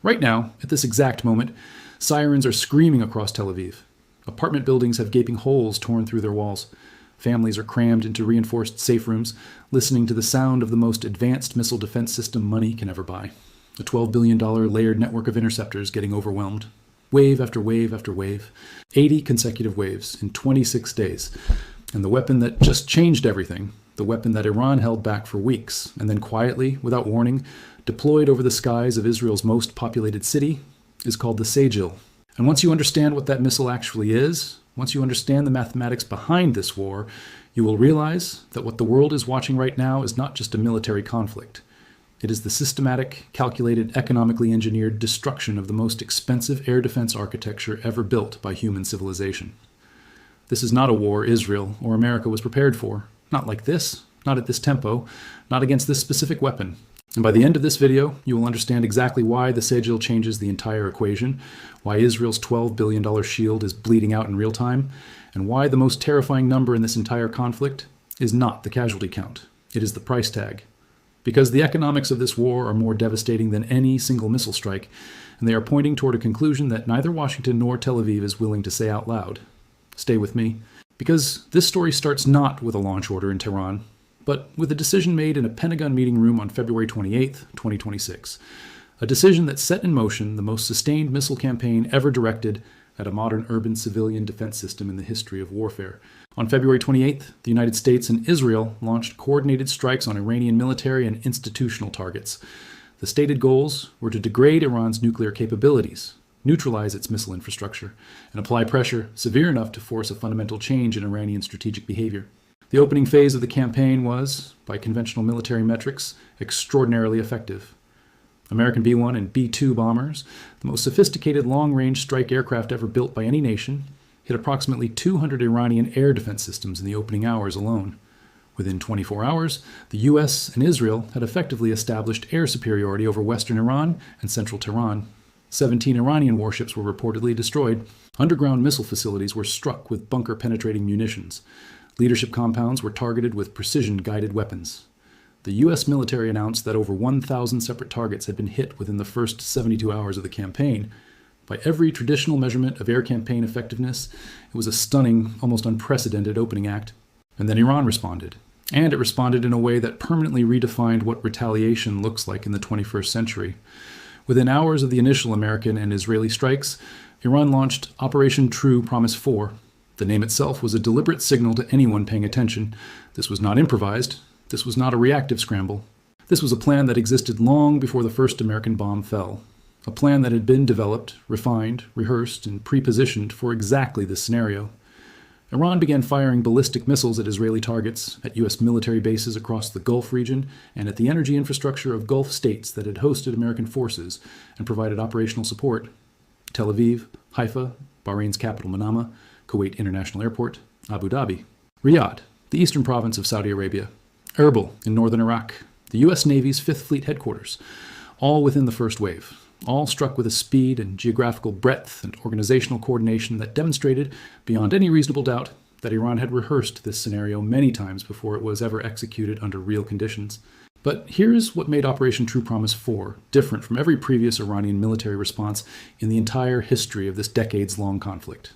Right now, at this exact moment, sirens are screaming across Tel Aviv. Apartment buildings have gaping holes torn through their walls. Families are crammed into reinforced safe rooms, listening to the sound of the most advanced missile defense system money can ever buy. A $12 billion layered network of interceptors getting overwhelmed. Wave after wave after wave. 80 consecutive waves in 26 days. And the weapon that just changed everything, the weapon that Iran held back for weeks, and then quietly, without warning, deployed over the skies of Israel's most populated city, is called the Sejjil. And once you understand what that missile actually is, once you understand the mathematics behind this war, you will realize that what the world is watching right now is not just a military conflict. It is the systematic, calculated, economically engineered destruction of the most expensive air defense architecture ever built by human civilization. This is not a war Israel or America was prepared for. Not like this, not at this tempo, not against this specific weapon. And by the end of this video, you will understand exactly why the Sejjil changes the entire equation, why Israel's $12 billion shield is bleeding out in real time, and why the most terrifying number in this entire conflict is not the casualty count. It is the price tag. Because the economics of this war are more devastating than any single missile strike, and they are pointing toward a conclusion that neither Washington nor Tel Aviv is willing to say out loud. Stay with me. Because this story starts not with a launch order in Tehran, but with a decision made in a Pentagon meeting room on February 28, 2026. A decision that set in motion the most sustained missile campaign ever directed at a modern urban civilian defense system in the history of warfare. On February 28th, the United States and Israel launched coordinated strikes on Iranian military and institutional targets. The stated goals were to degrade Iran's nuclear capabilities, neutralize its missile infrastructure, and apply pressure severe enough to force a fundamental change in Iranian strategic behavior. The opening phase of the campaign was, by conventional military metrics, extraordinarily effective. American B-1 and B-2 bombers, the most sophisticated long-range strike aircraft ever built by any nation, hit approximately 200 Iranian air defense systems in the opening hours alone. Within 24 hours, the US and Israel had effectively established air superiority over western Iran and central Tehran. 17 Iranian warships were reportedly destroyed. Underground missile facilities were struck with bunker-penetrating munitions. Leadership compounds were targeted with precision-guided weapons. The U.S. military announced that over 1,000 separate targets had been hit within the first 72 hours of the campaign. By every traditional measurement of air campaign effectiveness, it was a stunning, almost unprecedented opening act. And then Iran responded. And it responded in a way that permanently redefined what retaliation looks like in the 21st century. Within hours of the initial American and Israeli strikes, Iran launched Operation True Promise 4. The name itself was a deliberate signal to anyone paying attention. This was not improvised. This was not a reactive scramble. This was a plan that existed long before the first American bomb fell. A plan that had been developed, refined, rehearsed, and pre-positioned for exactly this scenario. Iran began firing ballistic missiles at Israeli targets, at U.S. military bases across the Gulf region, and at the energy infrastructure of Gulf states that had hosted American forces and provided operational support. Tel Aviv, Haifa, Bahrain's capital Manama, Kuwait International Airport, Abu Dhabi, Riyadh, the eastern province of Saudi Arabia, Erbil in northern Iraq, the U.S. Navy's 5th Fleet headquarters, all within the first wave, all struck with a speed and geographical breadth and organizational coordination that demonstrated, beyond any reasonable doubt, that Iran had rehearsed this scenario many times before it was ever executed under real conditions. But here's what made Operation True Promise 4 different from every previous Iranian military response in the entire history of this decades-long conflict.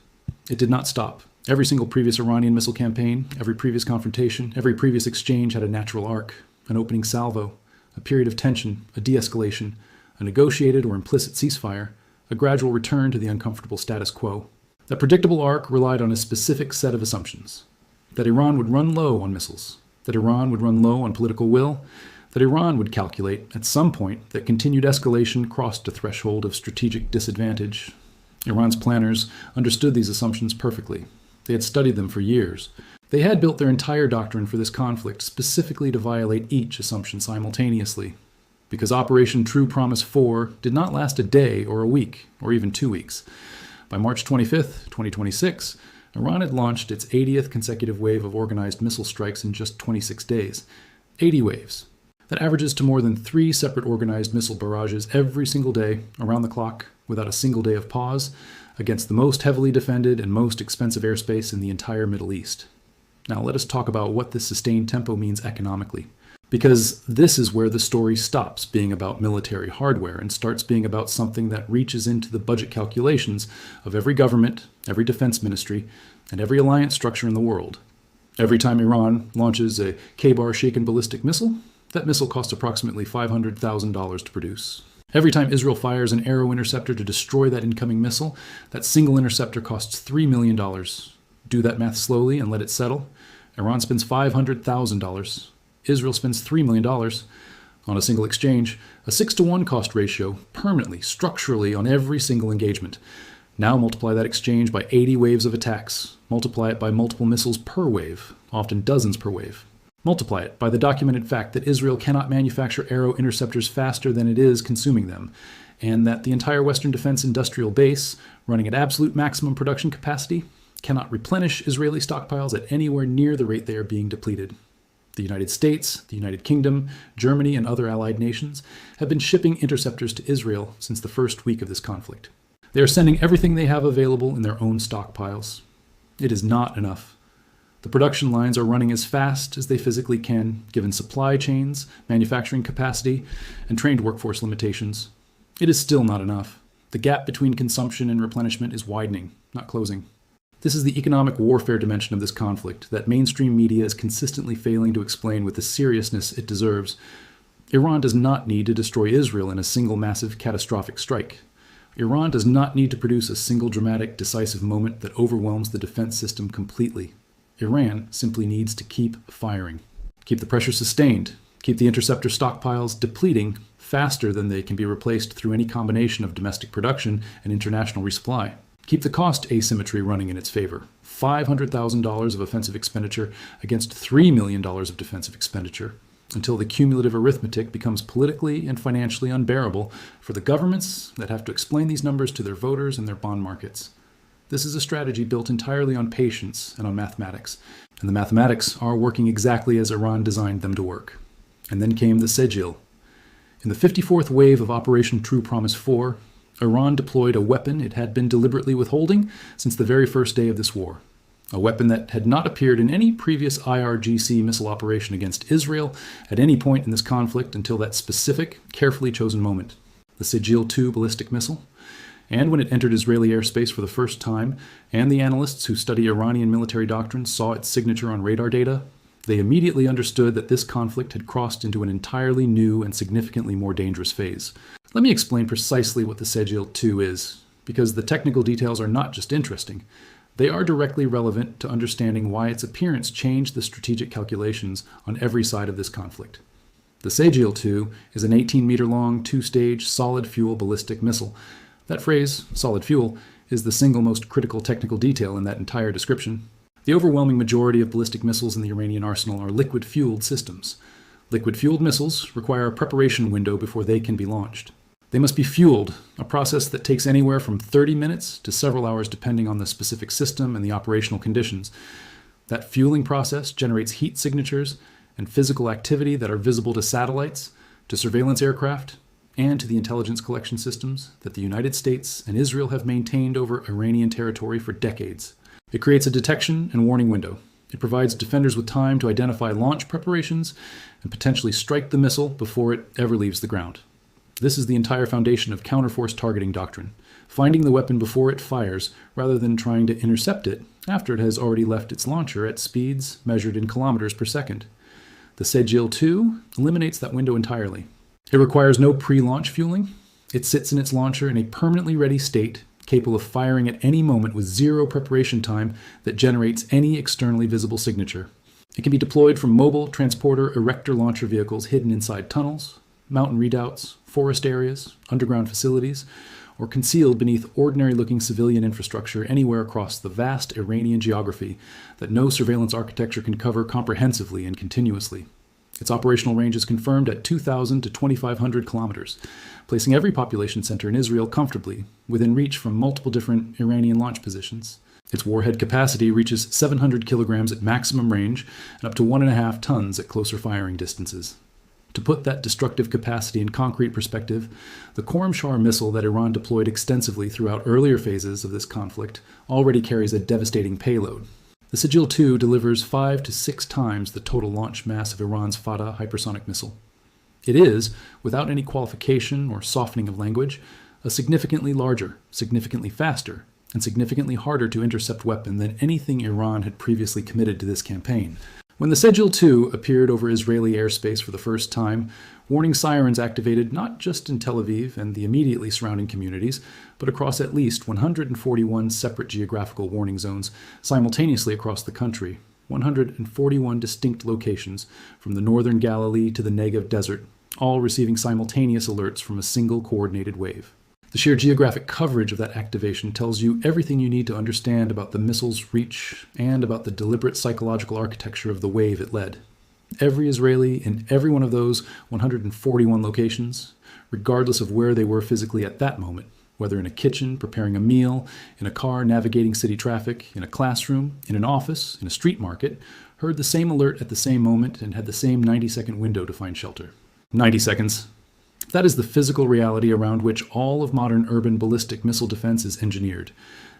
It did not stop. Every single previous Iranian missile campaign, every previous confrontation, every previous exchange had a natural arc, an opening salvo, a period of tension, a de-escalation, a negotiated or implicit ceasefire, a gradual return to the uncomfortable status quo. That predictable arc relied on a specific set of assumptions. That Iran would run low on missiles, that Iran would run low on political will, that Iran would calculate, at some point, that continued escalation crossed a threshold of strategic disadvantage. Iran's planners understood these assumptions perfectly. They had studied them for years. They had built their entire doctrine for this conflict specifically to violate each assumption simultaneously. Because Operation True Promise 4 did not last a day or a week, or even 2 weeks. By March 25th, 2026, Iran had launched its 80th consecutive wave of organized missile strikes in just 26 days. 80 waves. That averages to more than 3 separate organized missile barrages every single day, around the clock, without a single day of pause, against the most heavily defended and most expensive airspace in the entire Middle East. Now let us talk about what this sustained tempo means economically. Because this is where the story stops being about military hardware and starts being about something that reaches into the budget calculations of every government, every defense ministry, and every alliance structure in the world. Every time Iran launches a K-bar shaken ballistic missile, that missile costs approximately $500,000 to produce. Every time Israel fires an arrow interceptor to destroy that incoming missile, that single interceptor costs $3 million. Do that math slowly and let it settle. Iran spends $500,000. Israel spends $3 million on a single exchange, a 6-to-1 cost ratio, permanently, structurally on every single engagement. Now multiply that exchange by 80 waves of attacks. Multiply it by multiple missiles per wave, often dozens per wave. Multiply it by the documented fact that Israel cannot manufacture arrow interceptors faster than it is consuming them, and that the entire Western defense industrial base, running at absolute maximum production capacity, cannot replenish Israeli stockpiles at anywhere near the rate they are being depleted. The United States, the United Kingdom, Germany, and other allied nations have been shipping interceptors to Israel since the first week of this conflict. They are sending everything they have available in their own stockpiles. It is not enough. The production lines are running as fast as they physically can, given supply chains, manufacturing capacity, and trained workforce limitations. It is still not enough. The gap between consumption and replenishment is widening, not closing. This is the economic warfare dimension of this conflict that mainstream media is consistently failing to explain with the seriousness it deserves. Iran does not need to destroy Israel in a single massive catastrophic strike. Iran does not need to produce a single dramatic, decisive moment that overwhelms the defense system completely. Iran simply needs to keep firing. Keep the pressure sustained. Keep the interceptor stockpiles depleting faster than they can be replaced through any combination of domestic production and international resupply. Keep the cost asymmetry running in its favor. $500,000 of offensive expenditure against $3 million of defensive expenditure, until the cumulative arithmetic becomes politically and financially unbearable for the governments that have to explain these numbers to their voters and their bond markets. This is a strategy built entirely on patience and on mathematics, and the mathematics are working exactly as Iran designed them to work. And then came the Sejjil. In the 54th wave of Operation True Promise 4, Iran deployed a weapon it had been deliberately withholding since the very first day of this war. A weapon that had not appeared in any previous IRGC missile operation against Israel at any point in this conflict until that specific, carefully chosen moment. The Sejjil 2 ballistic missile. And when it entered Israeli airspace for the first time, and the analysts who study Iranian military doctrine saw its signature on radar data, they immediately understood that this conflict had crossed into an entirely new and significantly more dangerous phase. Let me explain precisely what the Sejjil 2 is, because the technical details are not just interesting. They are directly relevant to understanding why its appearance changed the strategic calculations on every side of this conflict. The Sejjil 2 is an 18-meter-long, two-stage, solid-fuel ballistic missile. That phrase, solid fuel, is the single most critical technical detail in that entire description. The overwhelming majority of ballistic missiles in the Iranian arsenal are liquid-fueled systems. Liquid-fueled missiles require a preparation window before they can be launched. They must be fueled, a process that takes anywhere from 30 minutes to several hours depending on the specific system and the operational conditions. That fueling process generates heat signatures and physical activity that are visible to satellites, to surveillance aircraft, and to the intelligence collection systems that the United States and Israel have maintained over Iranian territory for decades. It creates a detection and warning window. It provides defenders with time to identify launch preparations and potentially strike the missile before it ever leaves the ground. This is the entire foundation of counterforce targeting doctrine, finding the weapon before it fires rather than trying to intercept it after it has already left its launcher at speeds measured in kilometers per second. The Sejjil 2 eliminates that window entirely. It requires no pre-launch fueling. It sits in its launcher in a permanently ready state, capable of firing at any moment with zero preparation time that generates any externally visible signature. It can be deployed from mobile transporter erector launcher vehicles hidden inside tunnels, mountain redoubts, forest areas, underground facilities, or concealed beneath ordinary-looking civilian infrastructure anywhere across the vast Iranian geography that no surveillance architecture can cover comprehensively and continuously. Its operational range is confirmed at 2,000 to 2,500 kilometers, placing every population center in Israel comfortably within reach from multiple different Iranian launch positions. Its warhead capacity reaches 700 kilograms at maximum range and up to 1.5 tons at closer firing distances. To put that destructive capacity in concrete perspective, the Khorramshahr missile that Iran deployed extensively throughout earlier phases of this conflict already carries a devastating payload. The Sejjil 2 delivers 5 to 6 times the total launch mass of Iran's Fatah hypersonic missile. It is, without any qualification or softening of language, a significantly larger, significantly faster, and significantly harder to intercept weapon than anything Iran had previously committed to this campaign. When the Sejjil 2 appeared over Israeli airspace for the first time, warning sirens activated not just in Tel Aviv and the immediately surrounding communities, but across at least 141 separate geographical warning zones simultaneously across the country, 141 distinct locations, from the northern Galilee to the Negev desert, all receiving simultaneous alerts from a single coordinated wave. The sheer geographic coverage of that activation tells you everything you need to understand about the missile's reach and about the deliberate psychological architecture of the wave it led. Every Israeli in every one of those 141 locations, regardless of where they were physically at that moment, whether in a kitchen preparing a meal, in a car navigating city traffic, in a classroom, in an office, in a street market, heard the same alert at the same moment and had the same 90-second window to find shelter. 90 seconds. That is the physical reality around which all of modern urban ballistic missile defense is engineered.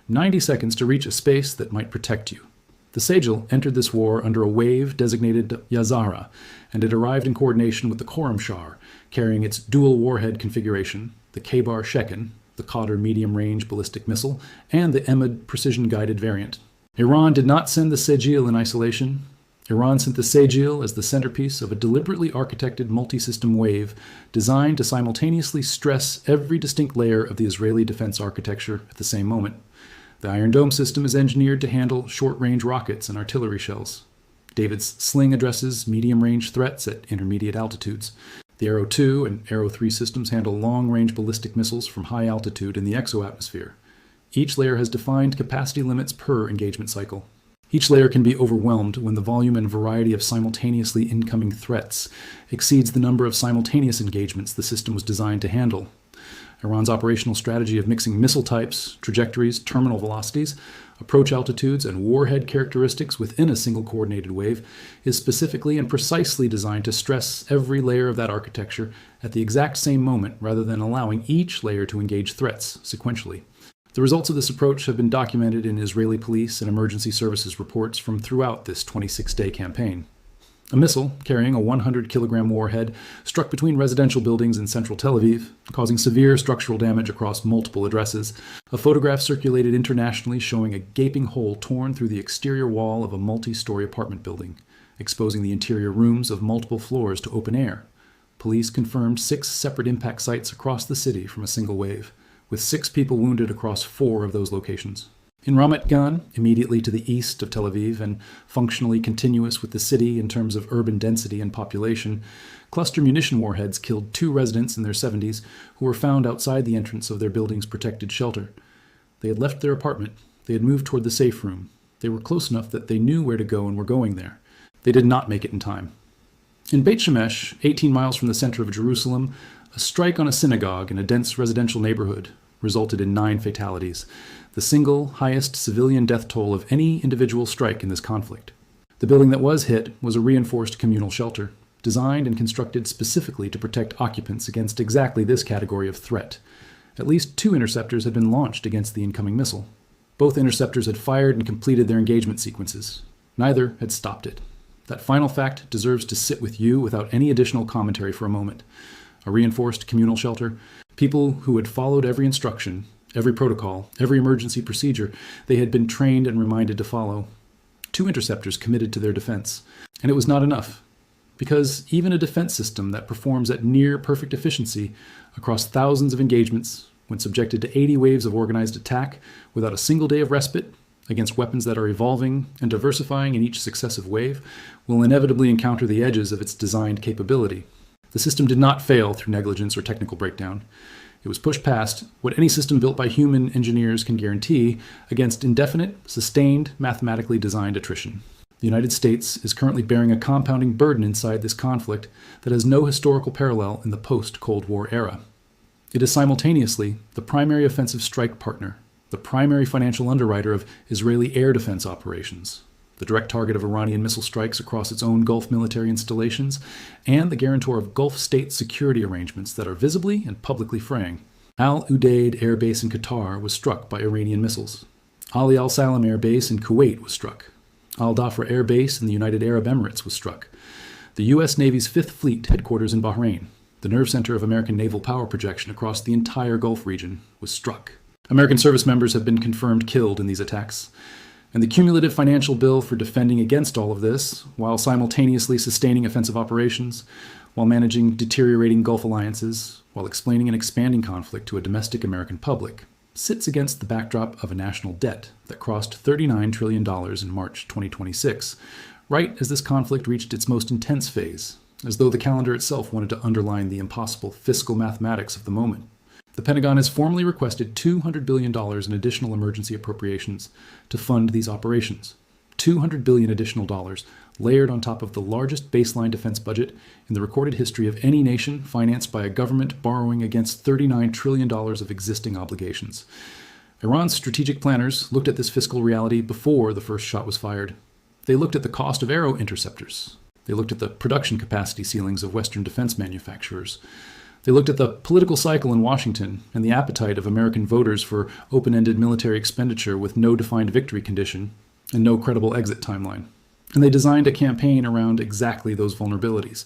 90 seconds to reach a space that might protect you. The Sejjil entered this war under a wave designated Yazara, and it arrived in coordination with the Khorramshahr, carrying its dual warhead configuration, the K-Bar Shekin, the Qadr medium-range ballistic missile, and the Emad precision-guided variant. Iran did not send the Sejjil in isolation. Iran sent the Sejjil as the centerpiece of a deliberately architected multi-system wave designed to simultaneously stress every distinct layer of the Israeli defense architecture at the same moment. The Iron Dome system is engineered to handle short-range rockets and artillery shells. David's sling addresses medium-range threats at intermediate altitudes. The Arrow 2 and Arrow 3 systems handle long-range ballistic missiles from high altitude in the exoatmosphere. Each layer has defined capacity limits per engagement cycle. Each layer can be overwhelmed when the volume and variety of simultaneously incoming threats exceeds the number of simultaneous engagements the system was designed to handle. Iran's operational strategy of mixing missile types, trajectories, terminal velocities, approach altitudes, and warhead characteristics within a single coordinated wave is specifically and precisely designed to stress every layer of that architecture at the exact same moment rather than allowing each layer to engage threats sequentially. The results of this approach have been documented in Israeli police and emergency services reports from throughout this 26-day campaign. A missile carrying a 100-kilogram warhead struck between residential buildings in central Tel Aviv, causing severe structural damage across multiple addresses. A photograph circulated internationally showing a gaping hole torn through the exterior wall of a multi-story apartment building, exposing the interior rooms of multiple floors to open air. Police confirmed 6 separate impact sites across the city from a single wave, with 6 people wounded across 4 of those locations. In Ramat Gan, immediately to the east of Tel Aviv and functionally continuous with the city in terms of urban density and population, cluster munition warheads killed 2 residents in their 70s who were found outside the entrance of their building's protected shelter. They had left their apartment. They had moved toward the safe room. They were close enough that they knew where to go and were going there. They did not make it in time. In Beit Shemesh, 18 miles from the center of Jerusalem, a strike on a synagogue in a dense residential neighborhood resulted in 9 fatalities, the single highest civilian death toll of any individual strike in this conflict. The building that was hit was a reinforced communal shelter, designed and constructed specifically to protect occupants against exactly this category of threat. At least 2 interceptors had been launched against the incoming missile. Both interceptors had fired and completed their engagement sequences. Neither had stopped it. That final fact deserves to sit with you without any additional commentary for a moment. A reinforced communal shelter, people who had followed every instruction, every protocol, every emergency procedure they had been trained and reminded to follow. 2 interceptors committed to their defense. And it was not enough. Because even a defense system that performs at near perfect efficiency across thousands of engagements, when subjected to 80 waves of organized attack without a single day of respite, against weapons that are evolving and diversifying in each successive wave, will inevitably encounter the edges of its designed capability. The system did not fail through negligence or technical breakdown. It was pushed past what any system built by human engineers can guarantee against indefinite, sustained, mathematically designed attrition. The United States is currently bearing a compounding burden inside this conflict that has no historical parallel in the post-Cold War era. It is simultaneously the primary offensive strike partner, the primary financial underwriter of Israeli air defense operations, the direct target of Iranian missile strikes across its own Gulf military installations, and the guarantor of Gulf state security arrangements that are visibly and publicly fraying. Al Udeid Air Base in Qatar was struck by Iranian missiles. Ali Al Salam Air Base in Kuwait was struck. Al Dhafra Air Base in the United Arab Emirates was struck. The U.S. Navy's 5th Fleet headquarters in Bahrain, the nerve center of American naval power projection across the entire Gulf region, was struck. American service members have been confirmed killed in these attacks. And the cumulative financial bill for defending against all of this, while simultaneously sustaining offensive operations, while managing deteriorating Gulf alliances, while explaining an expanding conflict to a domestic American public, sits against the backdrop of a national debt that crossed $39 trillion in March 2026, right as this conflict reached its most intense phase, as though the calendar itself wanted to underline the impossible fiscal mathematics of the moment. The Pentagon has formally requested $200 billion in additional emergency appropriations to fund these operations. $200 billion additional dollars layered on top of the largest baseline defense budget in the recorded history of any nation financed by a government borrowing against $39 trillion of existing obligations. Iran's strategic planners looked at this fiscal reality before the first shot was fired. They looked at the cost of arrow interceptors. They looked at the production capacity ceilings of Western defense manufacturers. They looked at the political cycle in Washington and the appetite of American voters for open-ended military expenditure with no defined victory condition and no credible exit timeline. And they designed a campaign around exactly those vulnerabilities,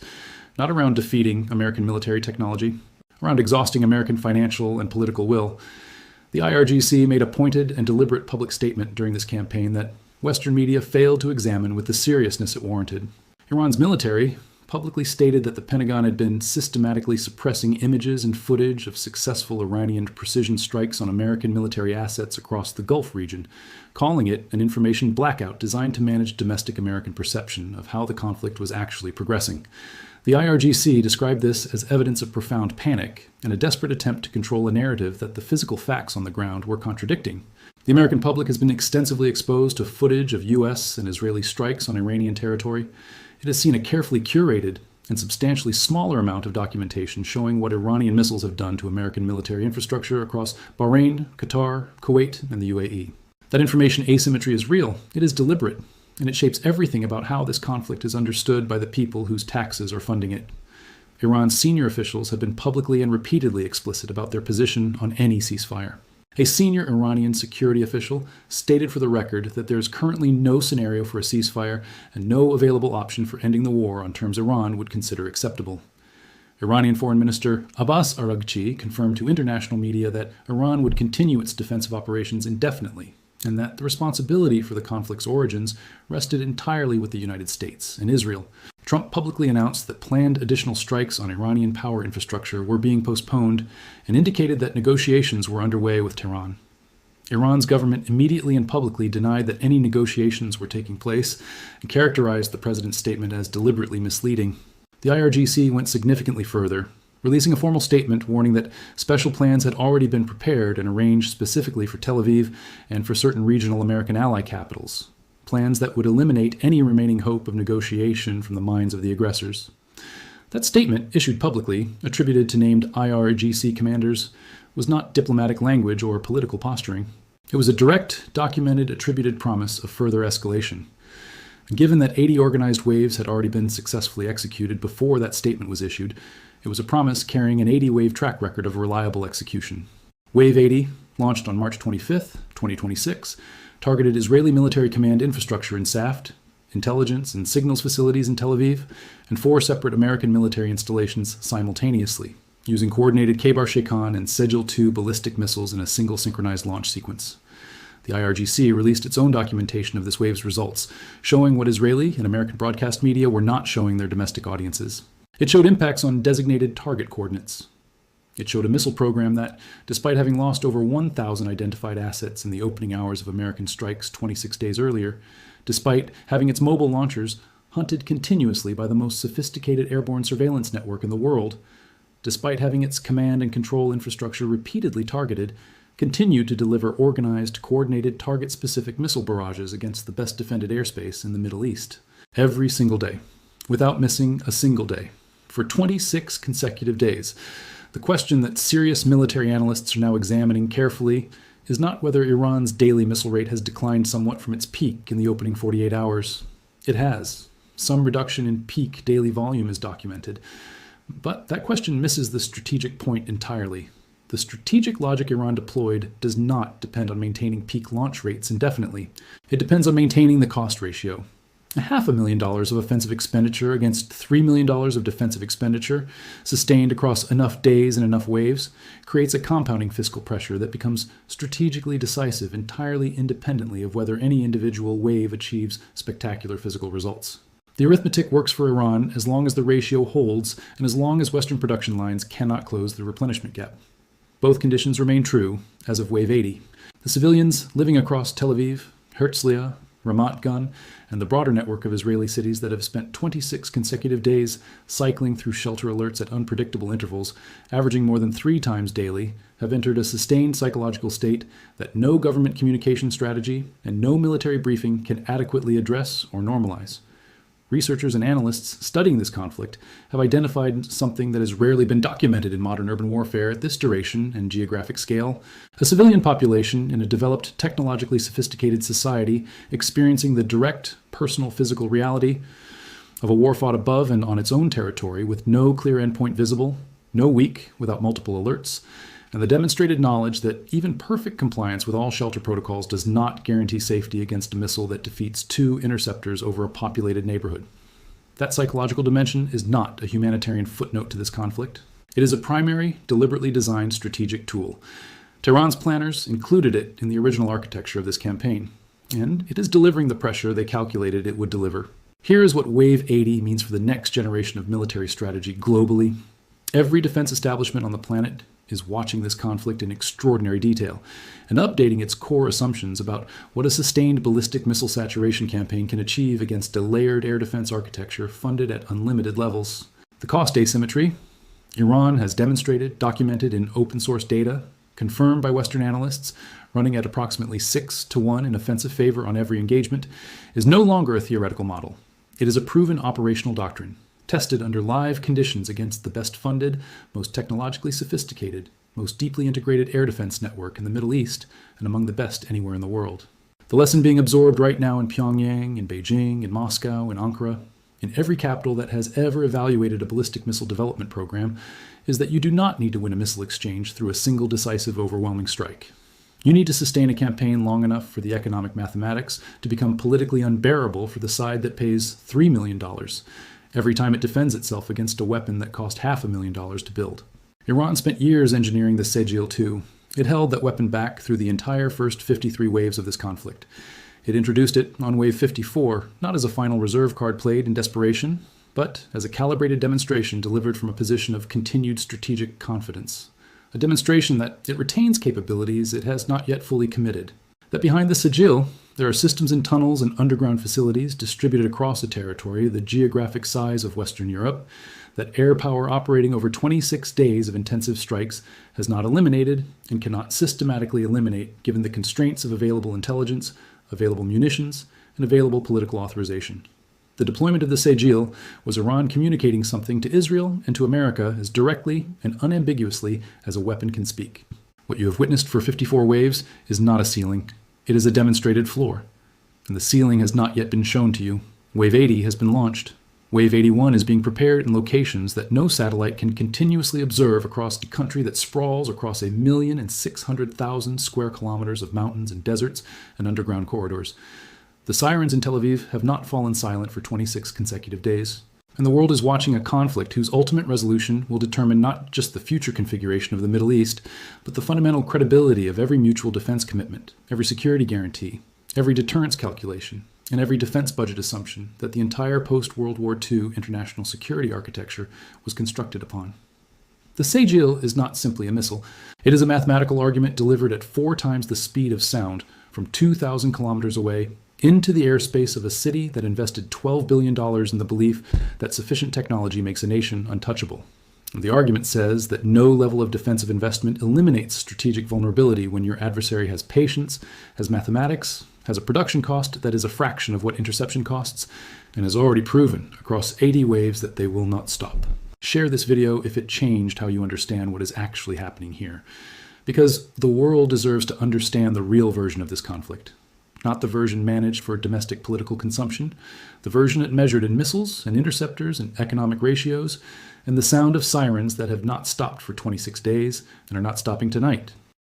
not around defeating American military technology, around exhausting American financial and political will. The IRGC made a pointed and deliberate public statement during this campaign that Western media failed to examine with the seriousness it warranted. Iran's military publicly stated that the Pentagon had been systematically suppressing images and footage of successful Iranian precision strikes on American military assets across the Gulf region, calling it an information blackout designed to manage domestic American perception of how the conflict was actually progressing. The IRGC described this as evidence of profound panic and a desperate attempt to control a narrative that the physical facts on the ground were contradicting. The American public has been extensively exposed to footage of U.S. and Israeli strikes on Iranian territory. It has seen a carefully curated and substantially smaller amount of documentation showing what Iranian missiles have done to American military infrastructure across Bahrain, Qatar, Kuwait, and the UAE. That information asymmetry is real, it is deliberate, and it shapes everything about how this conflict is understood by the people whose taxes are funding it. Iran's senior officials have been publicly and repeatedly explicit about their position on any ceasefire. A senior Iranian security official stated for the record that there is currently no scenario for a ceasefire and no available option for ending the war on terms Iran would consider acceptable. Iranian Foreign Minister Abbas Araghchi confirmed to international media that Iran would continue its defensive operations indefinitely, and that the responsibility for the conflict's origins rested entirely with the United States and Israel. Trump publicly announced that planned additional strikes on Iranian power infrastructure were being postponed and indicated that negotiations were underway with Tehran. Iran's government immediately and publicly denied that any negotiations were taking place and characterized the president's statement as deliberately misleading. The IRGC went significantly further, releasing a formal statement warning that special plans had already been prepared and arranged specifically for Tel Aviv and for certain regional American ally capitals. Plans that would eliminate any remaining hope of negotiation from the minds of the aggressors. That statement, issued publicly, attributed to named IRGC commanders, was not diplomatic language or political posturing. It was a direct, documented, attributed promise of further escalation. Given that 80 organized waves had already been successfully executed before that statement was issued, it was a promise carrying an 80-wave track record of reliable execution. Wave 80, launched on March 25, 2026, targeted Israeli military command infrastructure in Saft, intelligence and signals facilities in Tel Aviv, and 4 separate American military installations simultaneously, using coordinated Khaybar Shekan and Sejjil 2 ballistic missiles in a single synchronized launch sequence. The IRGC released its own documentation of this wave's results, showing what Israeli and American broadcast media were not showing their domestic audiences. It showed impacts on designated target coordinates. It showed a missile program that, despite having lost over 1,000 identified assets in the opening hours of American strikes 26 days earlier, despite having its mobile launchers hunted continuously by the most sophisticated airborne surveillance network in the world, despite having its command and control infrastructure repeatedly targeted, continued to deliver organized, coordinated, target-specific missile barrages against the best-defended airspace in the Middle East. Every single day, without missing a single day, for 26 consecutive days. The question that serious military analysts are now examining carefully is not whether Iran's daily missile rate has declined somewhat from its peak in the opening 48 hours. It has. Some reduction in peak daily volume is documented. But that question misses the strategic point entirely. The strategic logic Iran deployed does not depend on maintaining peak launch rates indefinitely. It depends on maintaining the cost ratio. $500,000 of offensive expenditure against $3 million of defensive expenditure, sustained across enough days and enough waves, creates a compounding fiscal pressure that becomes strategically decisive entirely independently of whether any individual wave achieves spectacular physical results. The arithmetic works for Iran as long as the ratio holds and as long as Western production lines cannot close the replenishment gap. Both conditions remain true as of Wave 80. The civilians living across Tel Aviv, Herzliya, Ramat Gan, and the broader network of Israeli cities that have spent 26 consecutive days cycling through shelter alerts at unpredictable intervals, averaging more than 3 times daily, have entered a sustained psychological state that no government communication strategy and no military briefing can adequately address or normalize. Researchers and analysts studying this conflict have identified something that has rarely been documented in modern urban warfare at this duration and geographic scale: a civilian population in a developed, technologically sophisticated society experiencing the direct, personal, physical reality of a war fought above and on its own territory with no clear endpoint visible, no week without multiple alerts, and the demonstrated knowledge that even perfect compliance with all shelter protocols does not guarantee safety against a missile that defeats 2 interceptors over a populated neighborhood. That psychological dimension is not a humanitarian footnote to this conflict. It is a primary, deliberately designed strategic tool. Tehran's planners included it in the original architecture of this campaign, and it is delivering the pressure they calculated it would deliver. Here is what Wave 80 means for the next generation of military strategy globally. Every defense establishment on the planet is watching this conflict in extraordinary detail and updating its core assumptions about what a sustained ballistic missile saturation campaign can achieve against a layered air defense architecture funded at unlimited levels. The cost asymmetry Iran has demonstrated, documented in open source data, confirmed by Western analysts, running at approximately 6-to-1 in offensive favor on every engagement, is no longer a theoretical model. It is a proven operational doctrine, tested under live conditions against the best funded, most technologically sophisticated, most deeply integrated air defense network in the Middle East and among the best anywhere in the world. The lesson being absorbed right now in Pyongyang, in Beijing, in Moscow, in Ankara, in every capital that has ever evaluated a ballistic missile development program, is that you do not need to win a missile exchange through a single decisive overwhelming strike. You need to sustain a campaign long enough for the economic mathematics to become politically unbearable for the side that pays $3 million every time it defends itself against a weapon that cost $500,000 to build. Iran spent years engineering the Sejjil 2. It held that weapon back through the entire first 53 waves of this conflict. It introduced it on wave 54, not as a final reserve card played in desperation, but as a calibrated demonstration delivered from a position of continued strategic confidence. A demonstration that it retains capabilities it has not yet fully committed. That behind the Sejjil, there are systems in tunnels and underground facilities distributed across a territory the geographic size of Western Europe, that air power operating over 26 days of intensive strikes has not eliminated and cannot systematically eliminate given the constraints of available intelligence, available munitions, and available political authorization. The deployment of the Sejjil was Iran communicating something to Israel and to America as directly and unambiguously as a weapon can speak. What you have witnessed for 54 waves is not a ceiling. It is a demonstrated floor. And the ceiling has not yet been shown to you. Wave 80 has been launched. Wave 81 is being prepared in locations that no satellite can continuously observe across a country that sprawls across 1,600,000 square kilometers of mountains and deserts and underground corridors. The sirens in Tel Aviv have not fallen silent for 26 consecutive days. And the world is watching a conflict whose ultimate resolution will determine not just the future configuration of the Middle East, but the fundamental credibility of every mutual defense commitment, every security guarantee, every deterrence calculation, and every defense budget assumption that the entire post-World War II international security architecture was constructed upon. The Sejjil is not simply a missile. It is a mathematical argument delivered at 4 times the speed of sound from 2,000 kilometers away into the airspace of a city that invested $12 billion in the belief that sufficient technology makes a nation untouchable. The argument says that no level of defensive investment eliminates strategic vulnerability when your adversary has patience, has mathematics, has a production cost that is a fraction of what interception costs, and has already proven across 80 waves that they will not stop. Share this video if it changed how you understand what is actually happening here, because the world deserves to understand the real version of this conflict. not the version managed for domestic political consumption, the version it measured in missiles and interceptors and economic ratios, and the sound of sirens that have not stopped for 26 days and are not stopping tonight,